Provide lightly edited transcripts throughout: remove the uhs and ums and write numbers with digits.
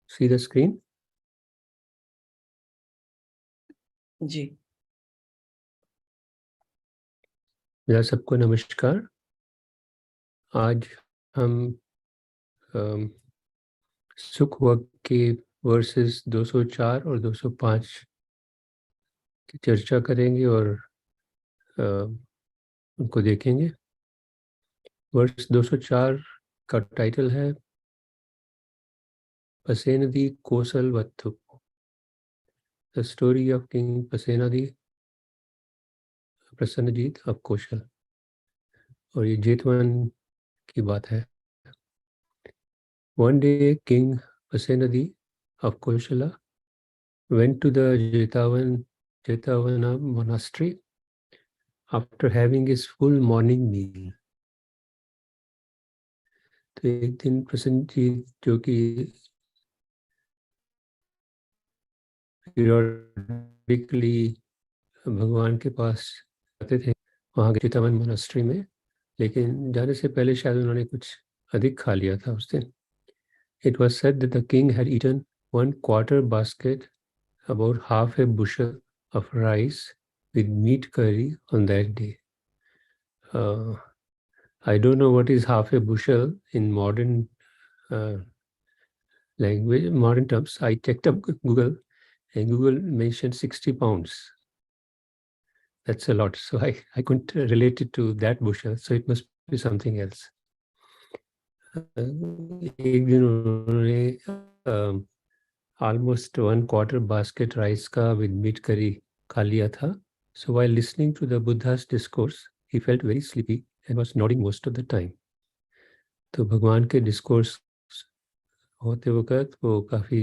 See the screen? जी मेरा सबको नमस्कार। आज हम सुखवग के वर्सेस 204 और 205 की चर्चा करेंगे और उनको देखेंगे। वर्स 204 का टाइटल है Pasenadi Kosala Vatthu, the story of king Pasenadi Prasenajit of Kosala. और ये जेतवन की बात है। One day king Pasenadi of Kosala went to the Jetavana monastery after having his full morning meal. तो एक दिन प्रसन्न जी जो कि पीरियडिकली भगवान के पास जाते थे वहाँ के जेतावन मोनास्ट्री में, लेकिन जाने से पहले शायद उन्होंने कुछ अधिक खा लिया था उस दिन। It was said that the king had eaten 1/4 basket, about half a bushel of rice with meat curry on that day. I don't know what is half a bushel in modern language, modern terms. I checked up Google, and Google mentioned 60 pounds. That's a lot. So I couldn't relate it to that bushel. So it must be something else. एक दिन उन्होंने almost 1/4 basket rice का with meat curry खा लिया था. So while listening to the Buddha's discourse, he felt very sleepy and was nodding most of the time. तो भगवान के डिस्कोर्स होते वक्त वो काफ़ी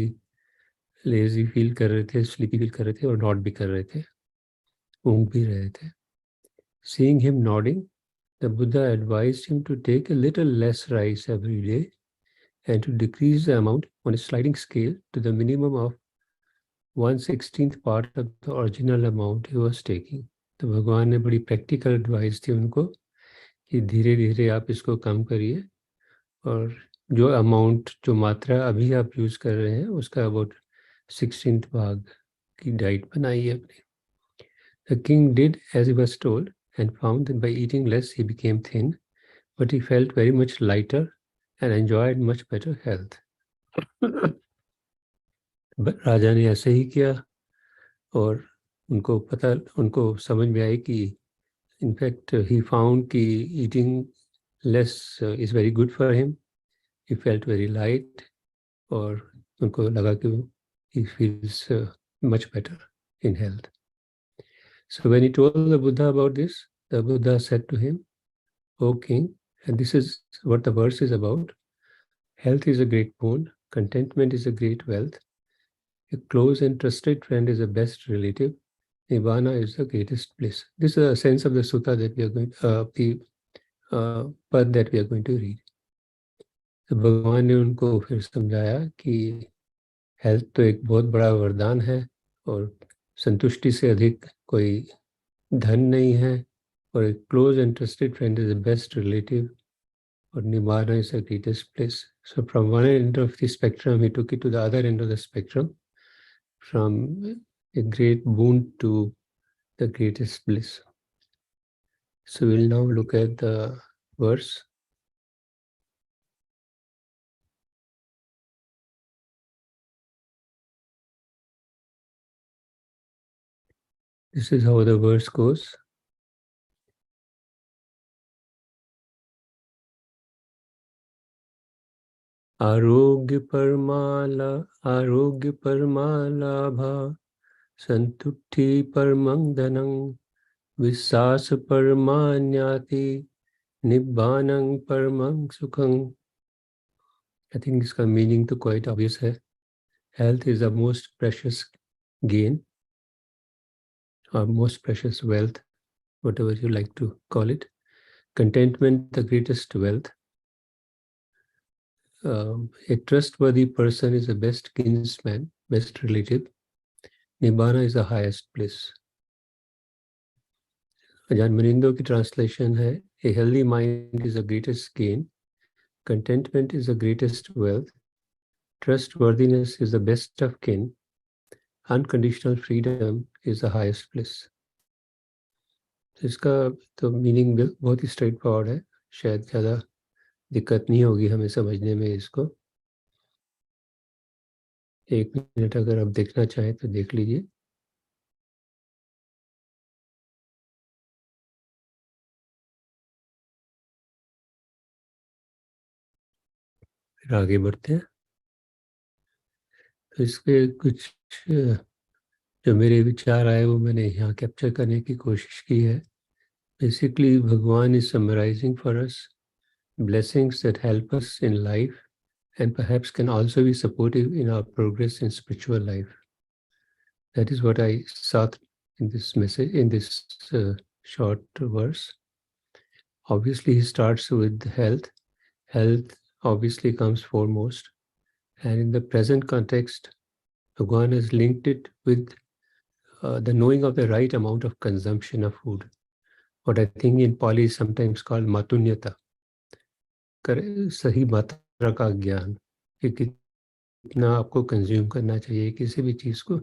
लेजी फील कर रहे थे, स्लीपी फील कर रहे थे और नॉट भी कर रहे थे, ऊँघ भी रहे थे. Seeing him nodding, the Buddha advised him to take a little less rice every day and to decrease the amount on a sliding scale to the minimum of 1/16th part of the original amount he was taking. तो भगवान ने बड़ी practical advice दी उनको कि धीरे धीरे आप इसको कम करिए और जो अमाउंट, जो मात्रा अभी आप यूज़ कर रहे हैं उसका अबाउट 16th भाग की डाइट बनाइए अपनी. The king did as he was told and found that by eating less he became thin, but he felt very much lighter and enjoyed much better health. राजा ने ऐसे ही किया और उनको समझ में आई कि इनफैक्ट ही फाउंड कि eating less is very good for him. He felt very light और उनको लगा कि he feels much better in health. So when he told the Buddha about this, the Buddha said to him, O king, and this is what the verse is about, health is a great boon, contentment is a great wealth, a close and trusted friend is the best relative, Nibbana is the greatest bliss. This is a sense of the sutta that we are going, the pad that we are going to read. तो भगवान ने उनको फिर समझाया कि health तो एक बहुत बड़ा वरदान है और संतुष्टि से अधिक कोई धन नहीं है और एक close and trusted friend is the best relative और Nibbana is the greatest place. So from one end of the spectrum he took it to the other end of the spectrum, from a great boon to the greatest bliss. So we'll now look at the verse. This is how the verse goes. आरोग्य परमालाभा संतुष्टि परमं धनं विश्वास परमान्याति निब्बानं परमं सुखं. I think इसका meaning तो quite obvious है. Health is the most precious gain or most precious wealth, whatever you like to call it. Contentment, the greatest wealth. A trustworthy person is the best kinsman, best relative. Nibbana is the highest bliss. अजान मनिंदो की translation है, A healthy mind is the greatest gain, contentment is the greatest wealth, Trustworthiness is the best of kin. Unconditional freedom is the highest bliss. इसका तो meaning बहुत ही straight forward है, शायद ज़्यादा दिक्कत नहीं होगी हमें समझने में इसको। एक मिनट अगर आप देखना चाहें तो देख लीजिए। फिर आगे बढ़ते हैं। तो इसके कुछ जो मेरे विचार आए वो मैंने यहाँ कैप्चर करने की कोशिश की है। Basically Bhagwan is summarizing for us blessings that help us in life and perhaps can also be supportive in our progress in spiritual life. That is what I saw in this message, in this short verse. Obviously, he starts with health. Health obviously comes foremost. And in the present context, Bhagwan has linked it with the knowing of the right amount of consumption of food. What I think in Pali is sometimes called matunyata. सही मात्रा का ज्ञान कि कितना आपको consume करना चाहिए किसी भी चीज़ को।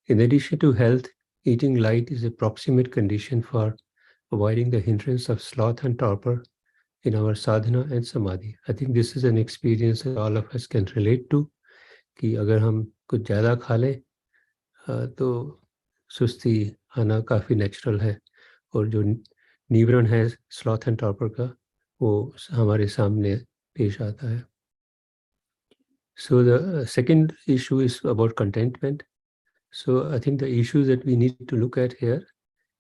In addition to health, eating light is a proximate condition for avoiding the hindrance of sloth and torpor in our sadhana and samadhi. I think this is an experience that all of us can relate to कि अगर हम कुछ ज़्यादा खा लें तो सुस्ती आना काफ़ी नेचुरल है और जो निवरण है स्लॉथ एंड टॉपर का वो हमारे सामने पेश आता है। So the second issue is about contentment. So I think the issues that we need to look at here,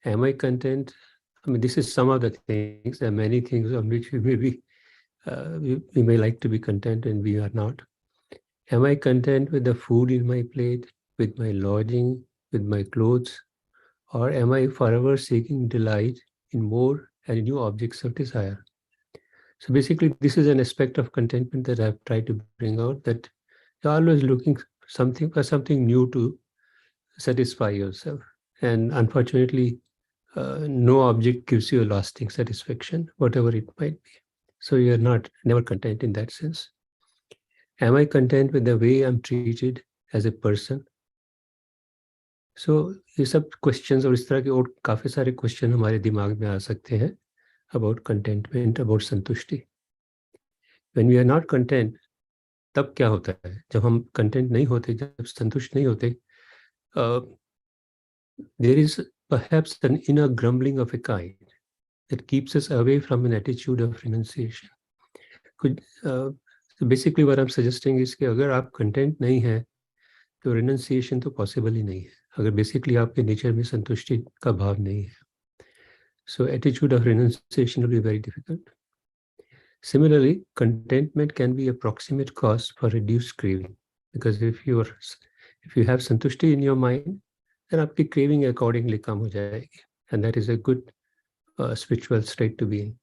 am I content? I mean, this is some of the things. There are many things on which we may be, we may like to be content and we are not. Am I content with the food in my plate, with my lodging, with my clothes? Or am I forever seeking delight in more and new objects of desire? So basically, this is an aspect of contentment that I've tried to bring out, that you're always looking for something new to satisfy yourself. And unfortunately, no object gives you a lasting satisfaction, whatever it might be. So you're never content in that sense. Am I content with the way I'm treated as a person? So ये सब questions और इस तरह के और काफ़ी सारे question हमारे दिमाग में आ सकते हैं about contentment, about संतुष्टि. When we are not content, तब क्या होता है? जब हम content नहीं होते, जब संतुष्ट नहीं होते, there is perhaps an inner grumbling of a kind that keeps us away from an attitude of renunciation. So basically what I'm suggesting is कि अगर आप content नहीं है, तो renunciation तो possible ही नहीं है. अगर basically आपके nature में संतुष्टि का भाव नहीं है. So attitude of renunciation will be very difficult. Similarly, contentment can be a proximate cause for reduced craving, because if you have santushti in your mind, then आपकी craving accordingly कम हो जाएगी, and that is a good spiritual state to be in.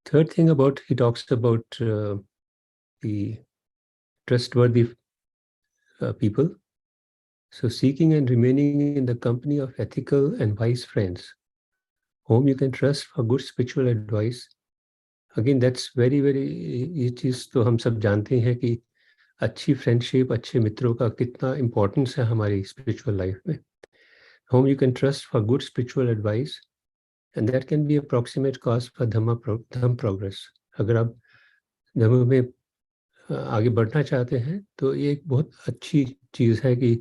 Third thing he talks about the trustworthy people. So seeking and remaining in the company of ethical and wise friends, whom you can trust for good spiritual advice. Again, that's very, very, ये चीज़ तो हम सब जानते हैं कि अच्छी friendship, अच्छे मित्रों का कितना इम्पोर्टेंस है हमारी स्पिरिचुअल लाइफ में. Whom you can trust for good spiritual advice, and that can be approximate cause for Dhamma progress. अगर आप धम्म में आगे बढ़ना चाहते हैं तो ये एक बहुत अच्छी चीज़ है कि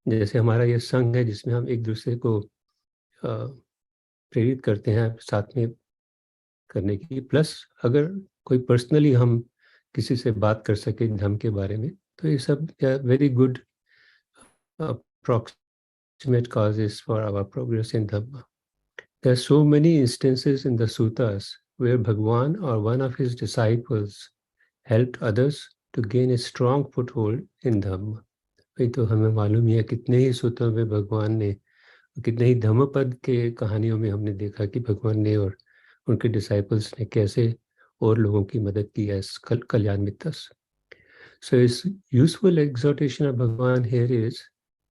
जैसे हमारा ये संघ है जिसमें हम एक दूसरे को प्रेरित करते हैं साथ में करने की, प्लस अगर कोई पर्सनली हम किसी से बात कर सके धर्म के बारे में, तो ये सब very good approximate causes for our progress in Dhamma. There are so many instances in the suttas where Bhagwan or one of his disciples helped others to gain a strong foothold in Dhamma. भाई तो हमें मालूम ही है कितने ही सूत्रों में भगवान ने, कितने ही धम्मपद के कहानियों में हमने देखा कि भगवान ने और उनके डिसाइपल्स ने कैसे और लोगों की मदद की as Kalyan मित्रस. So his useful exhortation of Bhagwan here is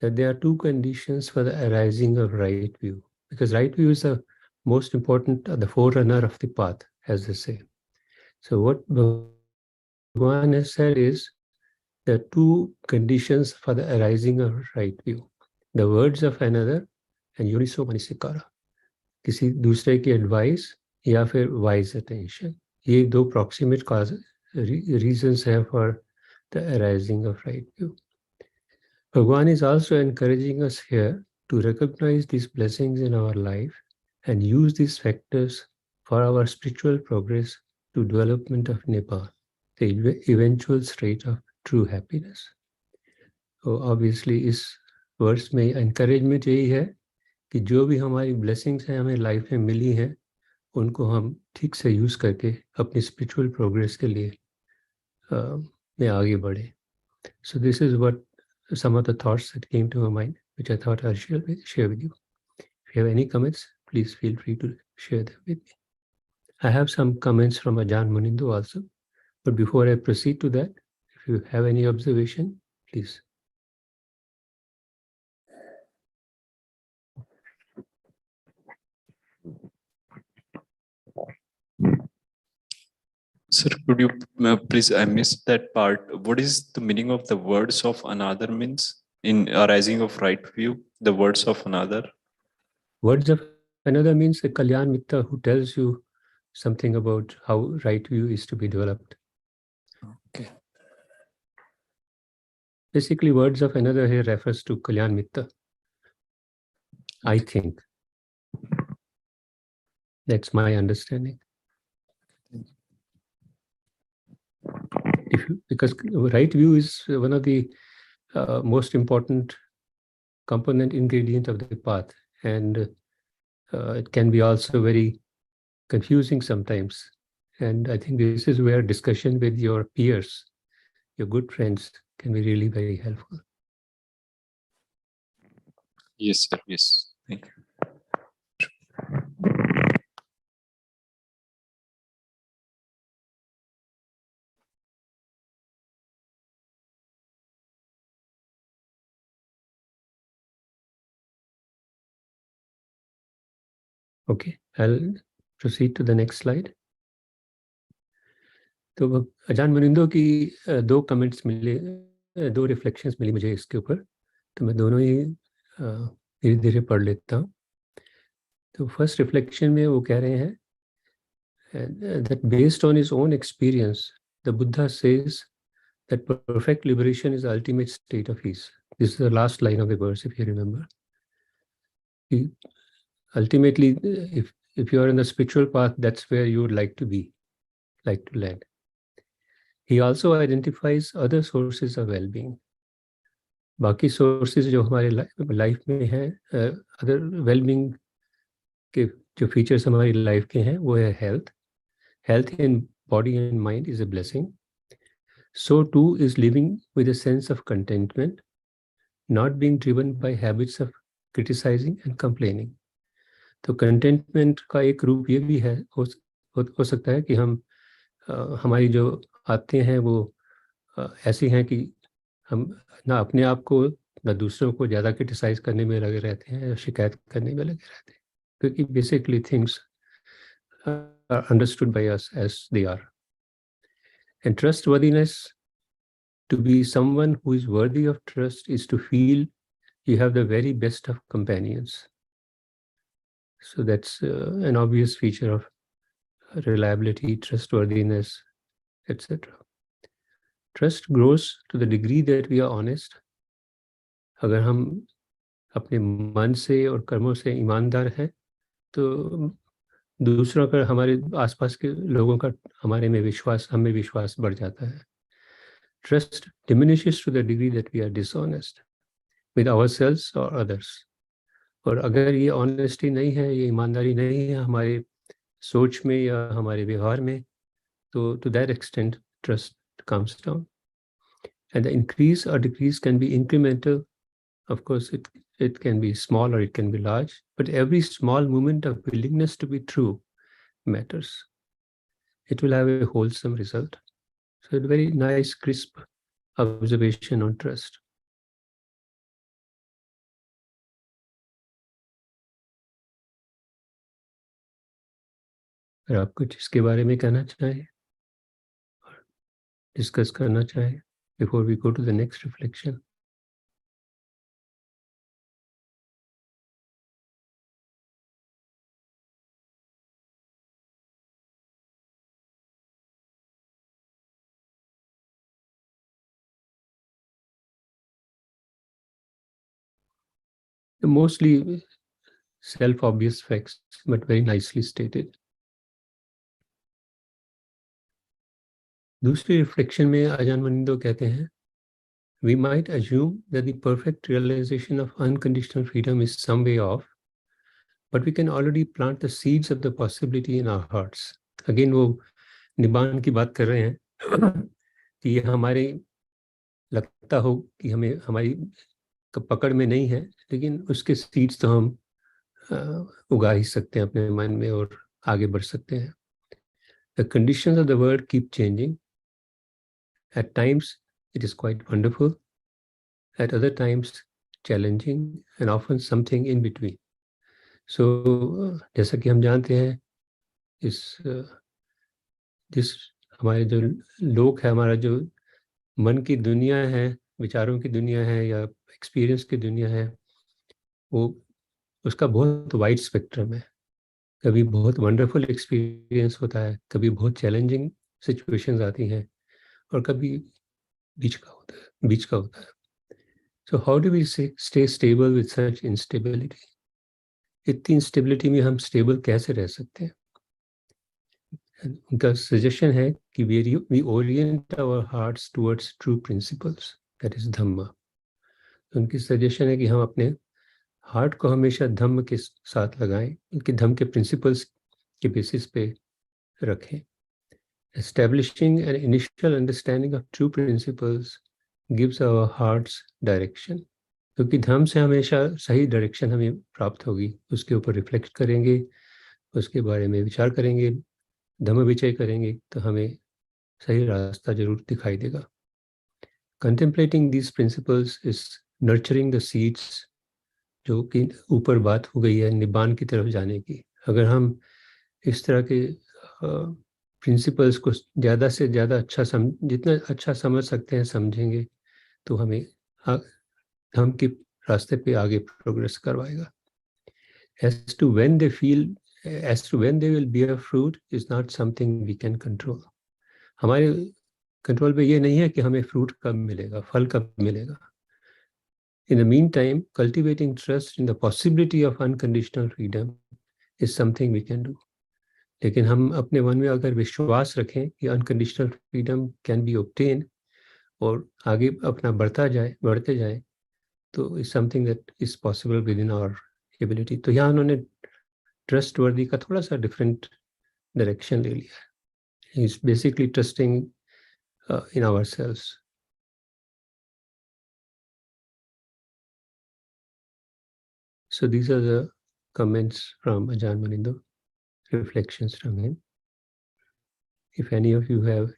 that there are two conditions for the arising of right view, because right view is the most important, the forerunner of the path, as they say. So what Bhagwan has said is there are two conditions for the arising of right view: the words of another and uniso manisikara, किसी दूसरे की advice या फिर wise attention. ये दो proximate causes reasons है for the arising of right view. Bhagwan is also encouraging us here to recognize these blessings in our life and use these factors for our spiritual progress to development of Nepal, the eventual state of true happiness. So obviously इस verse में encouragement यही है कि जो भी हमारी blessings हैं हमें लाइफ में मिली हैं उनको हम ठीक से यूज़ करके अपनी स्पिरिचुअल प्रोग्रेस के लिए में आगे बढ़े. So this is what some of the thoughts that came to my mind, which I thought I'll share with you. If you have any comments, please feel free to share them with me. I have some comments from Ajahn Munindo also, but before I proceed to that, if you have any observation, please. Sir, could you please, I missed that part. What is the meaning of the words of another means in arising of right view? The words of another? Words of another means a Kalyan Mitta who tells you something about how right view is to be developed. Okay. Basically, words of another here refers to Kalyan Mitta. I think. That's my understanding. Because right view is one of the most important component ingredient of the path, and it can be also very confusing sometimes. And I think this is where discussion with your peers, your good friends, can be really very helpful. Yes, sir. Yes. Thank you. Okay, I'll proceed to the next slide. तो अजान मनिंदो की दो comments मिले, दो reflections मिली मुझे इसके ऊपर, तो मैं दोनों ही धीरे धीरे पढ़ लेता हूँ. तो फर्स्ट रिफ्लेक्शन में वो कह रहे हैं that based on his own experience, the Buddha says that perfect liberation is the ultimate state of ease. This is the last line of the verse, if you remember. Ultimately, if you are in the spiritual path, that's where you would like to be, like to land. He also identifies other sources of well-being. बाकी sources जो हमारे life में हैं, other well-being के जो features हमारी life के हैं, वो है health. Health in body and mind is a blessing. So too is living with a sense of contentment, not being driven by habits of criticizing and complaining. तो contentment का एक रूप ये भी है, हो सकता है कि हम हमारी जो आदतें हैं वो ऐसी हैं कि हम ना अपने आप को ना दूसरों को ज़्यादा क्रिटिसाइज करने में लगे रहते हैं या शिकायत करने में लगे रहते हैं, क्योंकि basically things are understood by us as they are. And trustworthiness, to be someone who is worthy of trust, is to feel you have the very best of companions. So that's an obvious feature of reliability, trustworthiness, etc. Trust grows to the degree that we are honest. अगर हम अपने मन से और कर्मों से ईमानदार हैं, तो दूसरों पर, हमारे आसपास के लोगों का हमारे में विश्वास, हमें विश्वास बढ़ जाता है. Trust diminishes to the degree that we are dishonest with ourselves or others. और अगर ये ऑनेस्टी नहीं है, ये ईमानदारी नहीं है हमारे सोच में या हमारे व्यवहार में, तो to that extent trust comes down. And the increase or decrease can be incremental. Of course, it can be small or it can be large, but every small moment of willingness to be true matters. It will have a wholesome result. So a very nice, crisp observation on trust. अगर आप कुछ इसके बारे में कहना चाहें? Discuss करना चाहें before we go to the next reflection? Mostly self-obvious facts, but very nicely stated. दूसरी रिफ्लेक्शन में आजान मनिंदो कहते हैं, we might assume that the perfect realization of unconditional freedom is some way off, but we can already plant the seeds of the possibility in our hearts. Again वो निबान की बात कर रहे हैं कि ये हमारे लगता हो कि हमें हमारी पकड़ में नहीं है, लेकिन उसके सीड्स तो हम उगा ही सकते हैं अपने मन में और आगे बढ़ सकते हैं. The conditions of the world keep changing. At times it is quite wonderful, at other times challenging, and often something in between. So जैसा कि हम जानते हैं, जिस हमारे जो लोग है, हमारा जो मन की दुनिया है, विचारों की दुनिया है या एक्सपीरियंस की दुनिया है, वो उसका बहुत वाइड स्पेक्ट्रम है. कभी बहुत वंडरफुल एक्सपीरियंस होता है, कभी बहुत चैलेंजिंग सिचुएशंस आती हैं, और कभी बीच का होता है. So how do we stay stable with such instability? इतनी इंस्टेबिलिटी में हम स्टेबल कैसे रह सकते हैं? उनका सजेशन है कि we orient our hearts towards true principles, that is धम्मा. उनकी सजेशन है कि हम अपने हार्ट को हमेशा धम्म के साथ लगाएं, उनके धम्म के प्रिंसिपल्स के बेसिस पे रखें. Establishing an initial understanding of true principles gives our hearts direction. क्योंकि धम्म से हमेशा सही डायरेक्शन हमें प्राप्त होगी, उसके ऊपर रिफ्लेक्ट करेंगे, उसके बारे में विचार करेंगे, धम्म विचय करेंगे, तो हमें सही रास्ता जरूर दिखाई देगा. Contemplating these principles is nurturing the seeds, जो कि ऊपर बात हो गई है निब्बान की तरफ जाने की. अगर हम इस तरह के प्रिंसिपल्स को ज़्यादा से ज़्यादा जितना अच्छा समझ सकते हैं समझेंगे, तो हमें हम के रास्ते पे आगे प्रोग्रेस करवाएगा. As to when they will bear fruit is not something we can control. हमारे कंट्रोल पे ये नहीं है कि हमें फ्रूट कब मिलेगा, फल कब मिलेगा. In the meantime, cultivating trust in the possibility of unconditional freedom is something we can do. लेकिन हम अपने मन में अगर विश्वास रखें कि unconditional freedom can be obtain और आगे अपना बढ़ते जाए, तो is something that is possible within our ability. तो यहाँ उन्होंने ट्रस्ट वर्दी का थोड़ा सा डिफरेंट डायरेक्शन ले लिया है. Is basically trusting in our selves. So these are the comments from Ajahn Manindo, reflections from him. If any of you have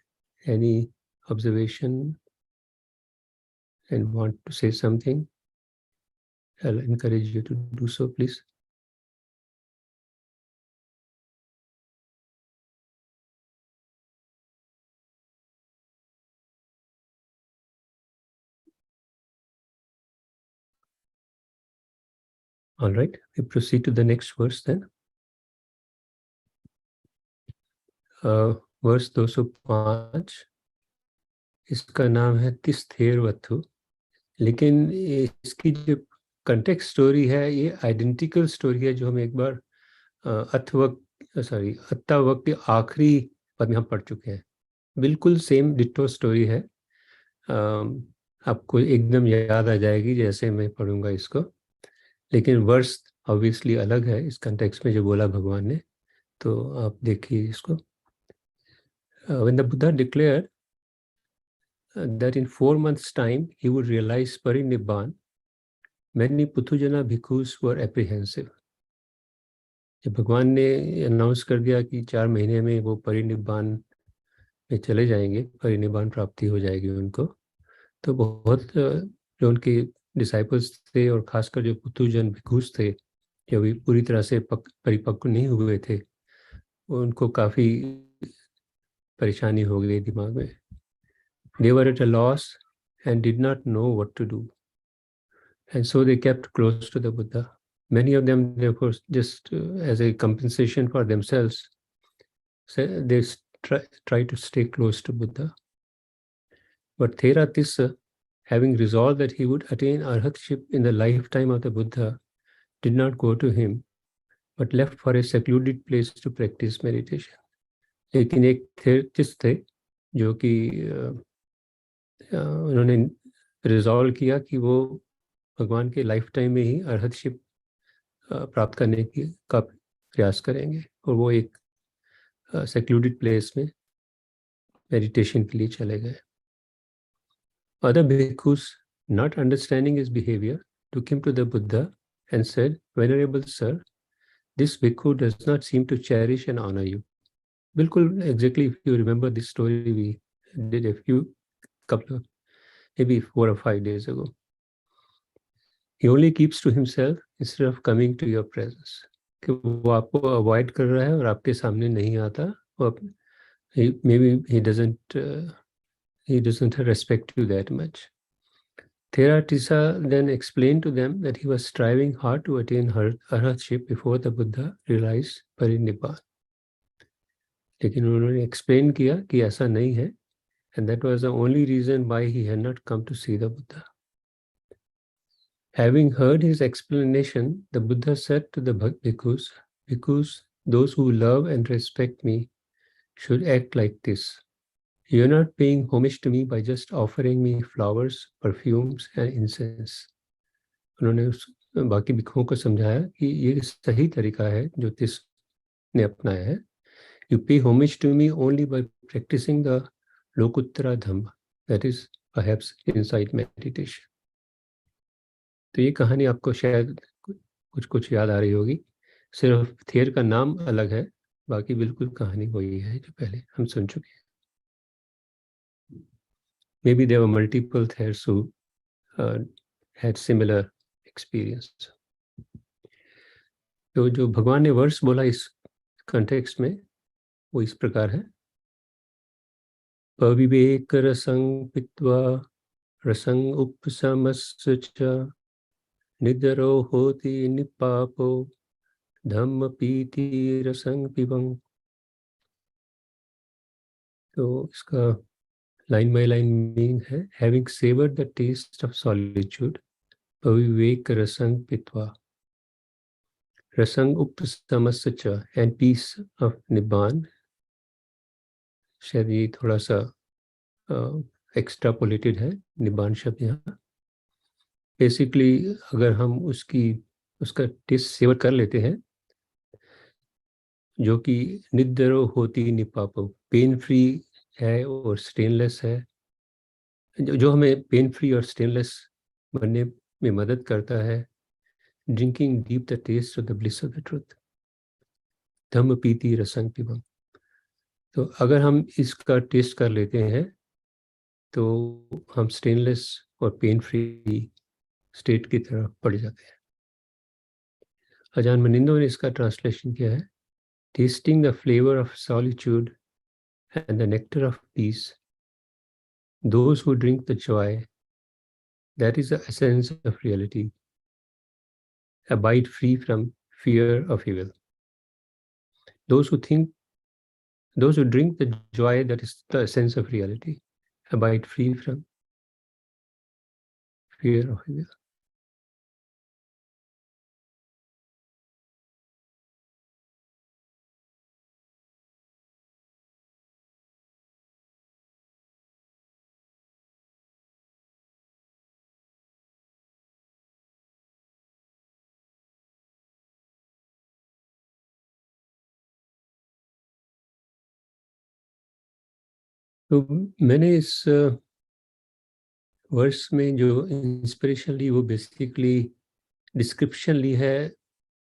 any observation and want to say something, I'll encourage you to do so, please. All right, we proceed to the next verse then. Verse 205, इसका नाम है तिस्थेर वत्थु. लेकिन इसकी जो context story है, ये identical story है जो हम एक बार अत्तावक के आखिरी पद में हम पढ़ चुके हैं. बिल्कुल सेम डिट्टो स्टोरी है. आपको एकदम याद आ जाएगी जैसे मैं पढ़ूंगा इसको, लेकिन वर्स ऑब्वियसली अलग है इस कंटेक्स्ट में जो बोला भगवान ने. तो आप देखिए इसको. When the Buddha declared that in 4 months' time he would realize Parinibban, many Puthujana bhikkhus were apprehensive. जब भगवान ने अनाउंस कर दिया कि 4 महीने में वो परिनिब्बान में चले जाएंगे, परिनिब्बान प्राप्ति हो जाएगी उनको, तो बहुत जो उनके डिसाइपल्स थे और खासकर जो पुथुजन भिक्षुस थे, जो भी पूरी तरह से परिपक्व नहीं हुए थे, उनको काफ़ी परेशानी हो गई दिमाग में. They were at a loss and did not know what to do. And so they kept close to the Buddha. Many of them, therefore, just as a compensation for themselves, they try to stay close to Buddha. But Theratissa, having resolved that he would attain arhatship in the lifetime of the Buddha, did not go to him, but left for a secluded place to practice meditation. लेकिन एक थेरेटिस्ट थे जो कि उन्होंने resolve किया कि वो भगवान के लाइफ टाइम में ही अरहतशिप प्राप्त करने की का प्रयास करेंगे और वो एक सेक्लूडेड प्लेस में मेडिटेशन के लिए चले गए. Other bhikkhus, not understanding his behavior, took him to the Buddha and said, "Venerable sir, this bhikkhu does not seem to cherish and honor you." Bilkul, exactly, if you remember this story, we did a couple of, maybe 4 or 5 days ago. He only keeps to himself instead of coming to your presence. कि वो आपको avoid कर रहा है और आपके सामने नहीं आता, और maybe he doesn't respect you that much. Theratissa then explained to them that he was striving hard to attain arhatship before the Buddha realized parinibban. लेकिन उन्होंने एक्सप्लेन किया कि ऐसा नहीं है, and that was the only reason why he had not come to see the Buddha. Having heard his explanation, the Buddha said to the bhikkhus, those who love and respect me should act like this. You are not paying homage to me by just offering me flowers, perfumes and incense. उन्होंने बाकी भिक्षुओं को समझाया कि ये सही तरीका है जो तिस ने अपनाया है. You pay homage to me only by practicing the Lokuttara Dhamma, that is perhaps insight meditation. तो ये कहानी आपको शायद कुछ याद आ रही होगी. सिर्फ थेर का नाम अलग है, बाकी बिल्कुल कहानी वही है जो पहले हम सुन चुके हैं. Maybe there were multiple theirs who had similar experience. तो जो भगवान ने वर्स बोला इस कॉन्टेक्स्ट में वो इस प्रकार है. पविवेक रसं पित्वा रसं उपसमस्य च निदरो होति निपापो धम्म पीति रसं पिबं. तो इसका लाइन बाय लाइन मीनिंग है, having savoured the taste of solitude पविवेक रसं पित्वा रसं उपसमस्य च एंड पीस ऑफ निब्बान. शायद ये थोड़ा सा एक्स्ट्रापोलेटेड है निब्बान शब्द यहाँ. बेसिकली अगर हम उसका टेस्ट सेवर कर लेते हैं, जो कि निद्रो होती निपापो, पेन फ्री है और स्टेनलेस है, जो हमें पेन फ्री और स्टेनलेस बनने में मदद करता है. Drinking deep the taste of the bliss of the truth, धम्म पीति रसंग पिबम. तो अगर हम इसका टेस्ट कर लेते हैं तो हम स्टेनलेस और पेन फ्री स्टेट की तरफ बढ़ जाते हैं. अजान मनिंदो ने इसका ट्रांसलेशन किया है, testing the flavour of solitude and the nectar of peace, those who drink the Joy that is the essence of reality, abide free from fear of evil. Those who drink the joy that is the essence of reality, abide free from fear of evil. तो मैंने इस verse में जो inspiration ली वो basically description ली है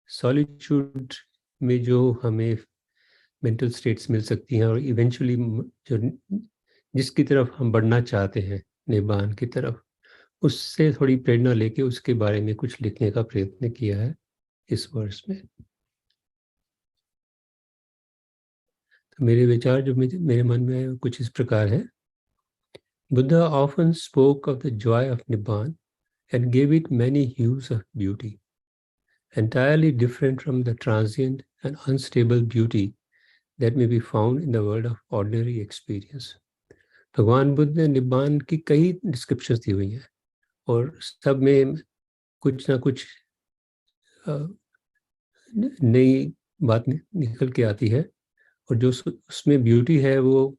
solitude में जो हमें मेंटल स्टेट्स मिल सकती हैं और इवेंचुअली जो जिसकी तरफ हम बढ़ना चाहते हैं निब्बान की तरफ, उससे थोड़ी प्रेरणा लेके उसके बारे में कुछ लिखने का प्रयत्न किया है इस वर्स में. तो मेरे विचार जो मेरे मन में आए कुछ इस प्रकार है Buddha often spoke of the joy of Nibbana and gave it many hues of beauty, entirely different from the transient and unstable beauty that may be found in the world of ordinary experience. भगवान बुद्ध ने निब्बान की कई descriptions दी हुई हैं और सब में कुछ ना कुछ नई बात निकल के आती है और जो उसमें ब्यूटी है वो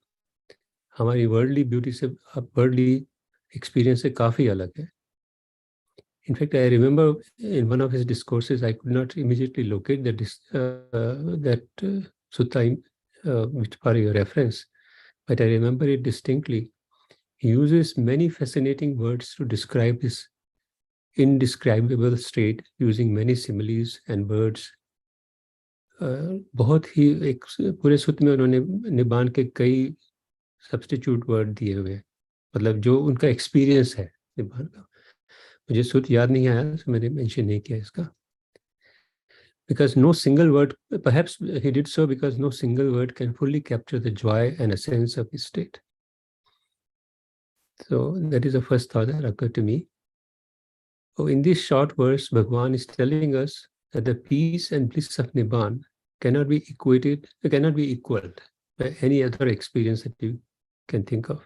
हमारी वर्ल्डली ब्यूटी से वर्ल्डली एक्सपीरियंस से काफ़ी अलग है. In fact, I remember in one of his discourses, I could not immediately locate that sutta which for your reference, but I remember it distinctly. He uses many fascinating words to describe this indescribable state using many similes and words. बहुत ही एक पूरे सूत्र में उन्होंने निब्बान के कई substitute word दिए हुए हैं, मतलब जो उनका एक्सपीरियंस है निब्बान का. मुझे सूत्र याद नहीं आया तो मैंने मेंशन नहीं किया इसका. Because no single word, perhaps he did so because no single word can fully capture the joy and essence of his state. So that is the first thought that occurred to me. Oh, in this short verse, Bhagwan is telling us that the peace and bliss of Nibbana cannot be equaled by any other experience that you can think of.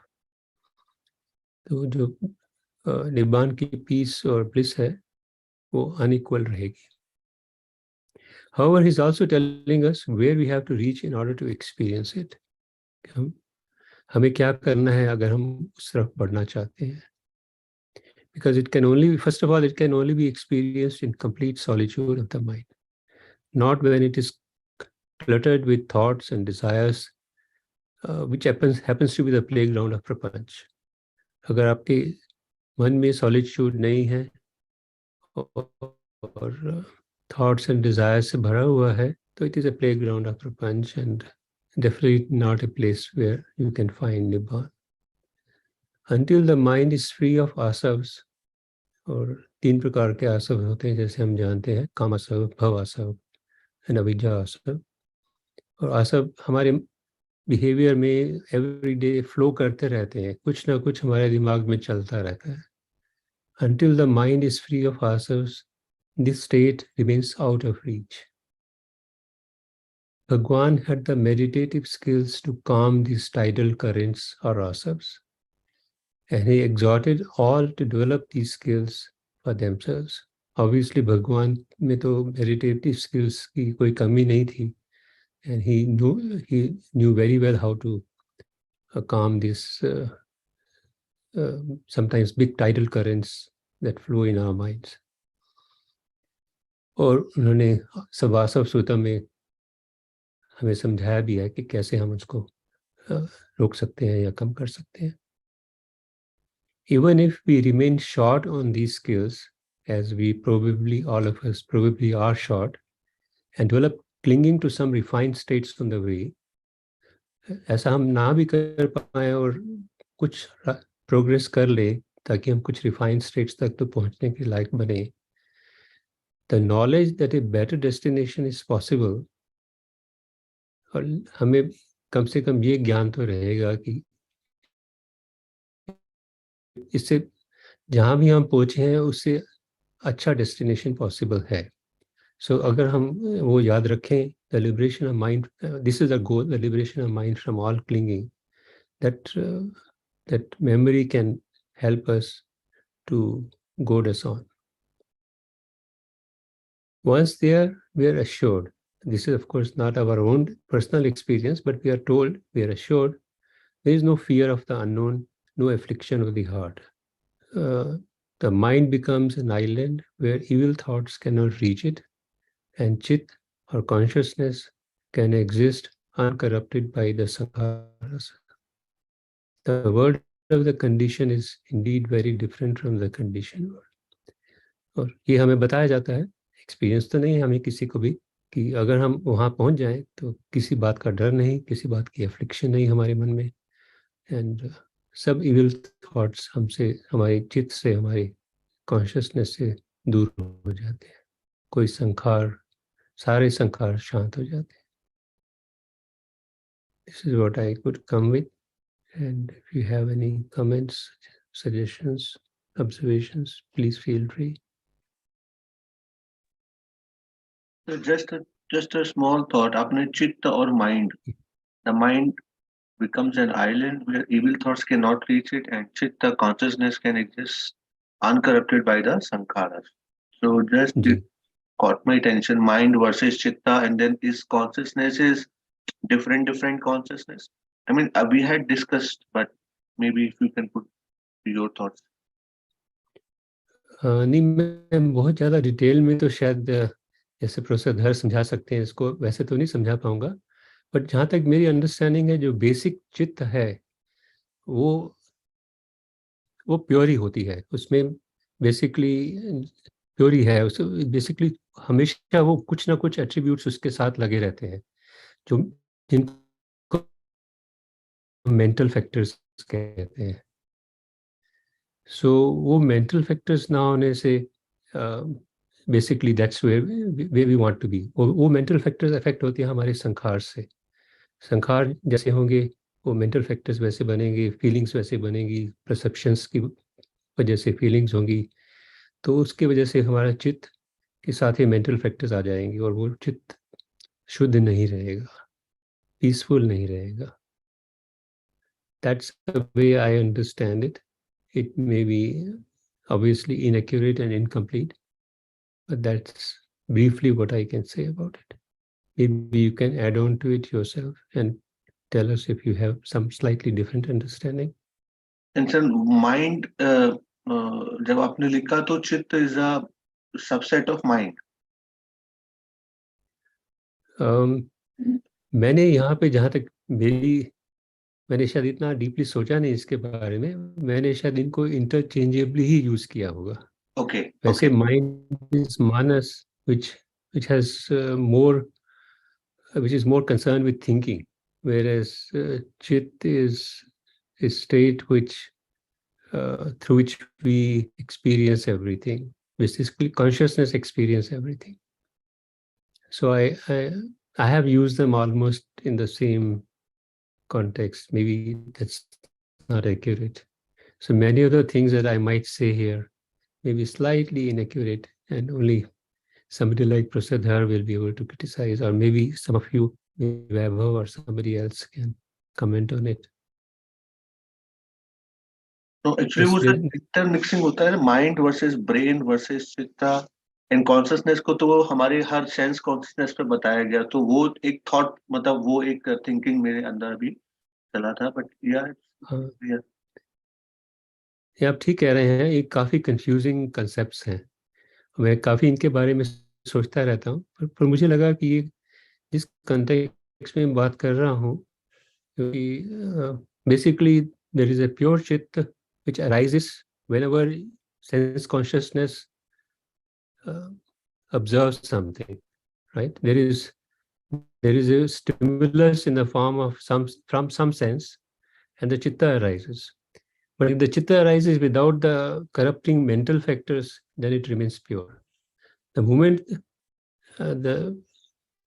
तो जो निब्बान की piece और bliss है वो unequal रहेगी. However, he's also telling us where we have to reach in order to experience it. हमें क्या करना है अगर हम उस तरफ बढ़ना चाहते हैं. Because it can only, first of all, it can only be experienced in complete solitude of the mind, not when it is cluttered with thoughts and desires, which happens to be the playground of prapanch. अगर आपके मन में solitude नहीं है और thoughts and desires से भरा हुआ है, तो it is a playground of prapanch and definitely not a place where you can find Nibbana. Until the mind is free of asavas, और 3 प्रकार के आसव होते हैं जैसे हम जानते हैं, काम आसव, भव आसव एंड अविद्या आसव. और आसव हमारे बिहेवियर में एवरीडे फ्लो करते रहते हैं, कुछ ना कुछ हमारे दिमाग में चलता रहता है. Until the mind is free of asavas, this state remains out of reach. Bhagwan had the meditative skills to calm these tidal currents or asavas, and he exhorted all to develop these skills for themselves. Obviously, Bhagwan में तो meditative skills की कोई कमी नहीं थी, and he knew very well how to calm these sometimes big tidal currents that flow in our minds. और उन्होंने सवासव सूत्र में हमें समझाया भी है कि कैसे हम उसको रोक सकते हैं या कम कर सकते हैं. Even if we remain short on these skills, as we probably, all of us probably are short, and develop clinging to some refined states on the way, ऐसा हम ना भी कर पाए और कुछ प्रोग्रेस कर ले ताकि हम कुछ रिफाइंड स्टेट्स तक तो पहुंचने के लायक बने, the knowledge that a better destination is possible, और हमें कम से कम ये ज्ञान तो रहेगा कि इससे जहाँ भी हम पहुँचे हैं उससे अच्छा डेस्टिनेशन पॉसिबल है. सो अगर हम वो याद रखें, the liberation of mind, this is a goal, the liberation of mind from all clinging, that memory can help us to goad us on. Once there, we are assured, this is of course not our own personal experience, but we are told, we are assured, there is no fear of the unknown, no affliction of the heart. The mind becomes an island where evil thoughts cannot reach it, and chit or consciousness can exist uncorrupted by the sankharas. The world of the condition is indeed very different from the conditioned world. और ये हमें बताया जाता है, experience तो नहीं है हमें किसी को भी, कि अगर हम वहाँ पहुँच जाएं तो किसी बात का डर नहीं, किसी बात की एफ्लिक्शन नहीं हमारे मन में, एंड सब इविल थॉट्स हमसे, हमारे चित्त से, हमारी कॉन्शियसनेस से दूर हो जाते हैं. कोई संखार, सारे संखार शांत हो जाते हैं. This is what I could come with, And if you have any comments, suggestions, observations, please feel free. So just a small thought. Apne chitta or mind. The mind becomes an island where evil thoughts cannot reach it, and chitta consciousness can exist uncorrupted by the sankharas. So just it Ji. caught my attention. Mind versus chitta, and then is consciousness is different consciousness. I mean, we had discussed, but maybe if you can put your thoughts. नहीं, मैं बहुत ज़्यादा detail में तो शायद जैसे professor धर समझा सकते हैं इसको, वैसे तो नहीं समझा पाऊंगा, बट जहाँ तक मेरी अंडरस्टैंडिंग है, जो बेसिक चित्त है वो प्योर ही होती है, उसमें बेसिकली प्योर ही है, उस बेसिकली हमेशा वो कुछ ना कुछ एट्रीब्यूट्स उसके साथ लगे रहते हैं, जो जिनको मेंटल फैक्टर्स कहते हैं. सो वो मेंटल फैक्टर्स ना होने से basically that's where we want to be. वो मेंटल फैक्टर्स अफेक्ट होती है हमारे संखार से. संखार जैसे होंगे वो मेंटल फैक्टर्स वैसे बनेंगे, फीलिंग्स वैसे बनेंगी, परसेप्शंस की वजह से फीलिंग्स होंगी, तो उसके वजह से हमारा चित्त के साथ ही मेंटल फैक्टर्स आ जाएंगे और वो चित्त शुद्ध नहीं रहेगा, पीसफुल नहीं रहेगा. That's the way I understand it. It may be obviously inaccurate and incomplete, but that's briefly what I can say about it. Maybe you can add on to it yourself and tell us if you have some slightly different understanding. And sir, mind, जब आपने लिखा तो चित्त is a subset of mind. मैंने यहाँ पे जहाँ तक मैंने शायद इतना डीपली सोचा नहीं इसके बारे में, मैंने शायद इनको इंटरचेंजेबली ही यूज किया होगा. Okay. वैसे mind is Manas which has which is more concerned with thinking, whereas chit is a state which through which we experience everything. Basically, consciousness experience everything. So I have used them almost in the same context. Maybe that's not accurate. So many other things that I might say here may be slightly inaccurate, and only somebody like Prasad Dhar will be able to criticize, or maybe some of you, maybe Vaibhav or somebody else can comment on it. So actually वो sir intermixing होता है mind versus brain versus चित्ता and consciousness को, तो वो हमारे हर sense consciousness पे बताया गया, तो वो एक thought, मतलब वो एक thinking मेरे अंदर भी चला था, but yeah. ये आप ठीक कह रहे हैं, ये काफ़ी कंफ्यूजिंग कंसेप्ट्स हैं, मैं काफ़ी इनके बारे में सोचता रहता हूँ, पर मुझे लगा कि ये जिस कंटेक्स्ट में बात कर रहा हूँ, क्योंकि basically there is a pure chitta which arises whenever sense consciousness observes something, right? There is a stimulus in the form of from some sense, and the chitta arises. But if the chitta arises without the corrupting mental factors, then it remains pure. The moment the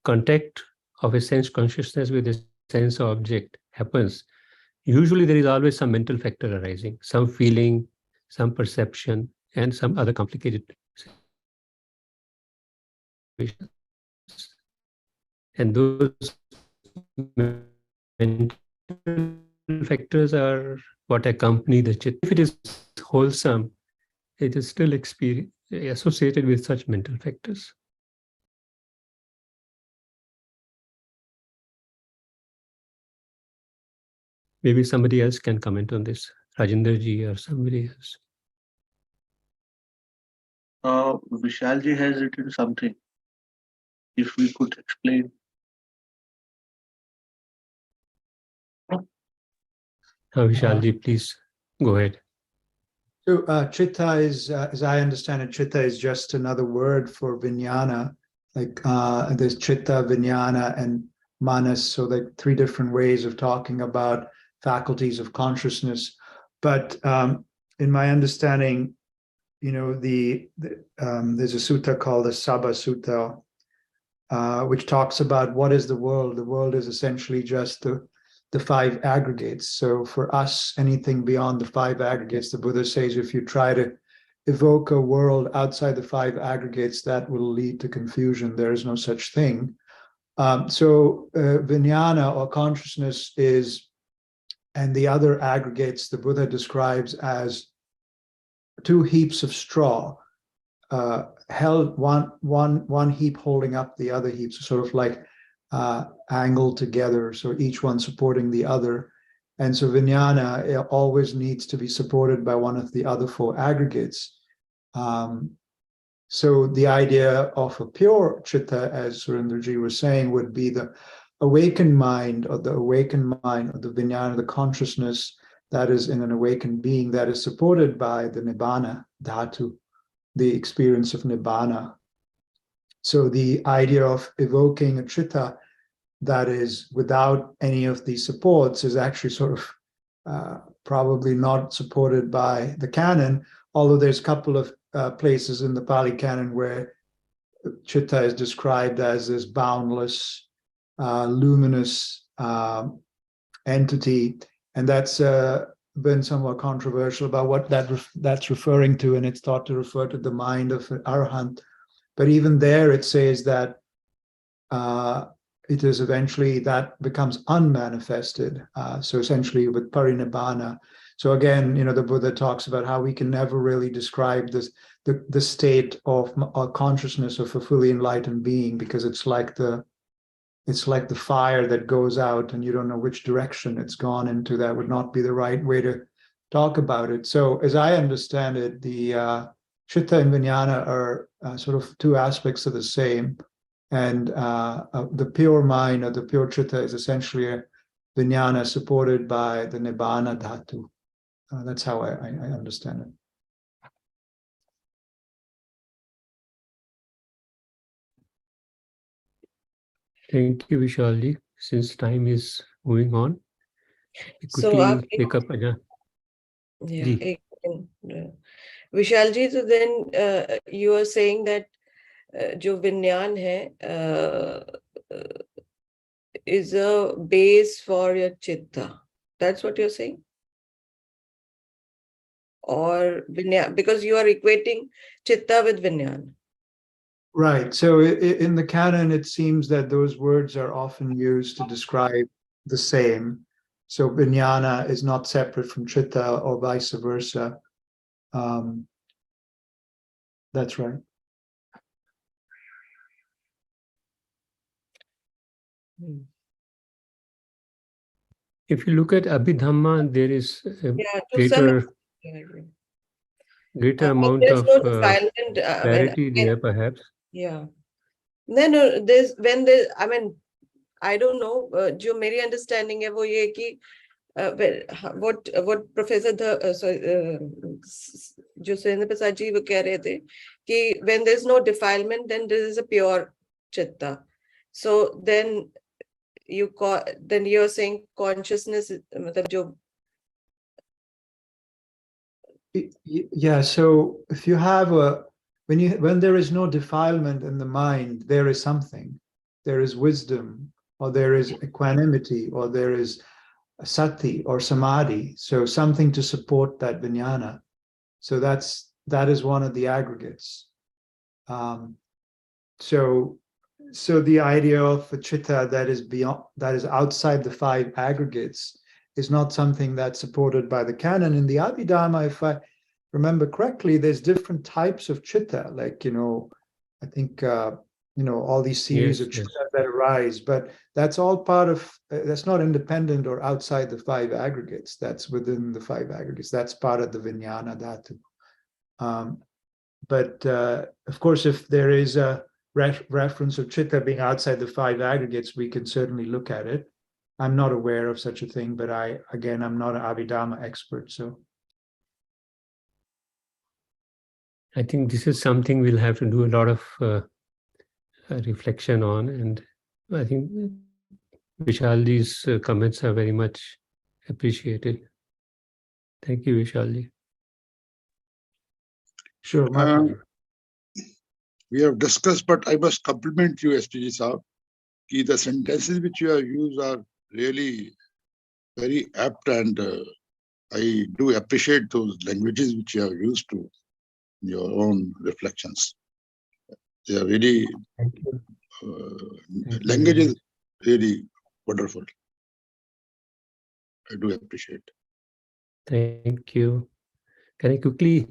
contact of a sense consciousness with a sense object happens, usually there is always some mental factor arising, some feeling, some perception, and some other complicated situations. And those mental factors are what accompany the chitta. If it is wholesome, it is still associated with such mental factors. Maybe somebody else can comment on this, Rajinder ji or somebody else. Vishal ji has written something. If we could explain. Vishal ji, please go ahead. So chitta is, as I understand it, chitta is just another word for vijnana. Like there's chitta, vijnana, and manas. So like three different ways of talking about faculties of consciousness. But in my understanding, you know, there's a sutta called the Sabha Sutta, which talks about what is the world. The world is essentially just the 5 aggregates. So for us, anything beyond the 5 aggregates, the Buddha says, if you try to evoke a world outside the 5 aggregates, that will lead to confusion. There is no such thing. Vijnana or consciousness is, and the other aggregates the Buddha describes as 2 heaps of straw, held one heap holding up the other heaps, sort of like angled together, so each one supporting the other. And so vijnana always needs to be supported by one of the other 4 aggregates. So the idea of a pure chitta, as Surendraji was saying, would be the awakened mind, or the vijnana, the consciousness that is in an awakened being, that is supported by the nibbana dhatu, the experience of nibbana. So the idea of evoking a chitta that is without any of these supports is actually sort of probably not supported by the canon, although there's a couple of places in the Pali canon where chitta is described as this boundless, luminous entity, and that's been somewhat controversial about what that's referring to, and it's thought to refer to the mind of an arahant. But even there, it says that it is eventually that becomes unmanifested. So essentially with parinibbana. So again, the Buddha talks about how we can never really describe the state of consciousness of a fully enlightened being, because it's like the fire that goes out and you don't know which direction it's gone into. That would not be the right way to talk about it. So as I understand it, the chitta and vijnana are sort of 2 aspects of the same. And the pure mind, or the pure chitta, is essentially a vijnana supported by the nibbana dhatu. That's how I understand it. Thank you, Vishalji. Since time is moving on, we So quickly pick up again. yeah, Vishalji, so then you are saying that जो विज्ञान है is a base for your chitta. That's what you're saying? Or vijnana, because you are equating chitta with vijnana. Right. So in the canon, it seems that those words are often used to describe the same. So vijnana is not separate from chitta, or vice versa. That's right. If you look at Abhidhamma, there is a greater amount of clarity there, perhaps. Yeah. No, there's when there, I mean, I don't know. जो मेरी understanding है वो ये कि what Professor जो सुरेंद्र प्रसाद जी वो कह रहे थे कि when there's no defilement, then there is a pure chitta. So then you're saying consciousness, मतलब जो yeah. So if you have when there is no defilement in the mind, there is something. There is wisdom, or there is equanimity, or there is sati or samadhi. So something to support that vijnana. So that is one of the aggregates. So the idea of a chitta that is outside the 5 aggregates is not something that's supported by the canon. In the Abhidhamma, if I remember correctly, there's different types of chitta, like, I think, all these series of chitta that arise, but that's all part of, that's not independent or outside the 5 aggregates. That's within the 5 aggregates. That's part of the vijnana dhatu. But of course, if there is a reference of chitta being outside the 5 aggregates, we can certainly look at it. I'm not aware of such a thing, but I'm not an Abhidhamma expert, so. I think this is something we'll have to do a lot of reflection on, and I think Vishalji's comments are very much appreciated. Thank you, Vishalji. Sure. We have discussed, but I must compliment you, SPG Saab, that the sentences which you have used are really very apt, and I do appreciate those languages which you have used to your own reflections. They are really, Thank you. Thank you language very is really wonderful. I do appreciate. Thank you. Can I quickly,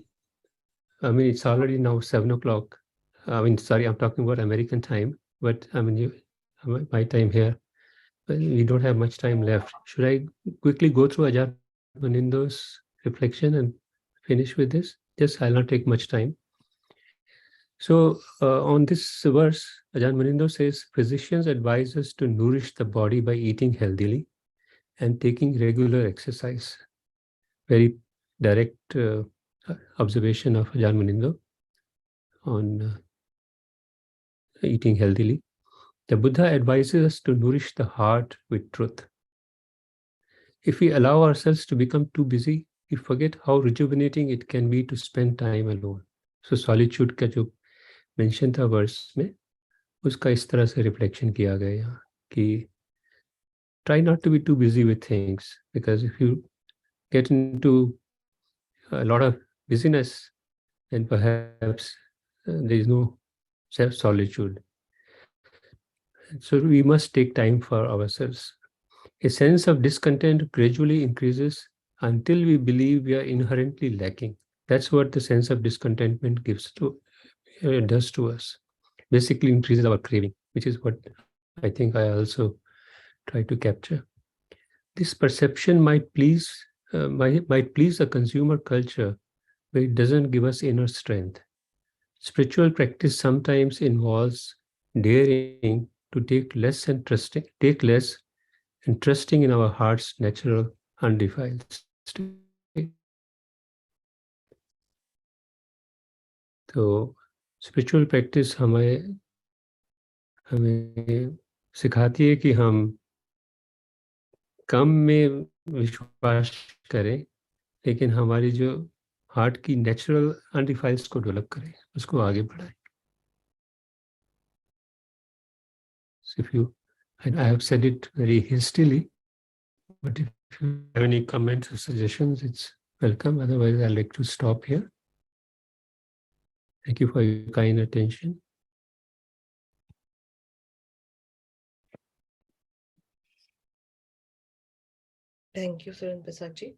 I mean, it's already now 7 o'clock. I mean, sorry, I'm talking about American time, but I mean, my time here, we don't have much time left. Should I quickly go through Ajahn Munindo's reflection and finish with this? Just, I'll not take much time. So on this verse, Ajahn Munindo says, physicians advise us to nourish the body by eating healthily and taking regular exercise. Very direct observation of Ajahn Munindo on eating healthily. The Buddha advises us to nourish the heart with truth. If we allow ourselves to become too busy, we forget how rejuvenating it can be to spend time alone. So solitude का जो mention था verse में, उसका इस तरह से reflection किया गया यहाँ कि try not to be too busy with things, because if you get into a lot of busyness, then perhaps there is no self-solitude. So we must take time for ourselves. A sense of discontent gradually increases until we believe we are inherently lacking. That's what the sense of discontentment does to us. Basically increases our craving, which is what I think I also try to capture. This perception might please the consumer culture, but it doesn't give us inner strength. Spiritual practice sometimes involves daring to take less and trusting in our heart's natural, undefiled state. तो spiritual practice हमें सिखाती है कि हम कम में विश्वास करें, लेकिन हमारी जो हार्ट की नेचुरल अनडिफाइल्ड को डेवलप करें, उसको आगे बढ़ाएं. So if you, and I have said it very hastily, but if you have any comments or suggestions, it's welcome. Otherwise, I'd like to stop here. Thank you for your kind attention. Thank you, Surendra Prasad ji.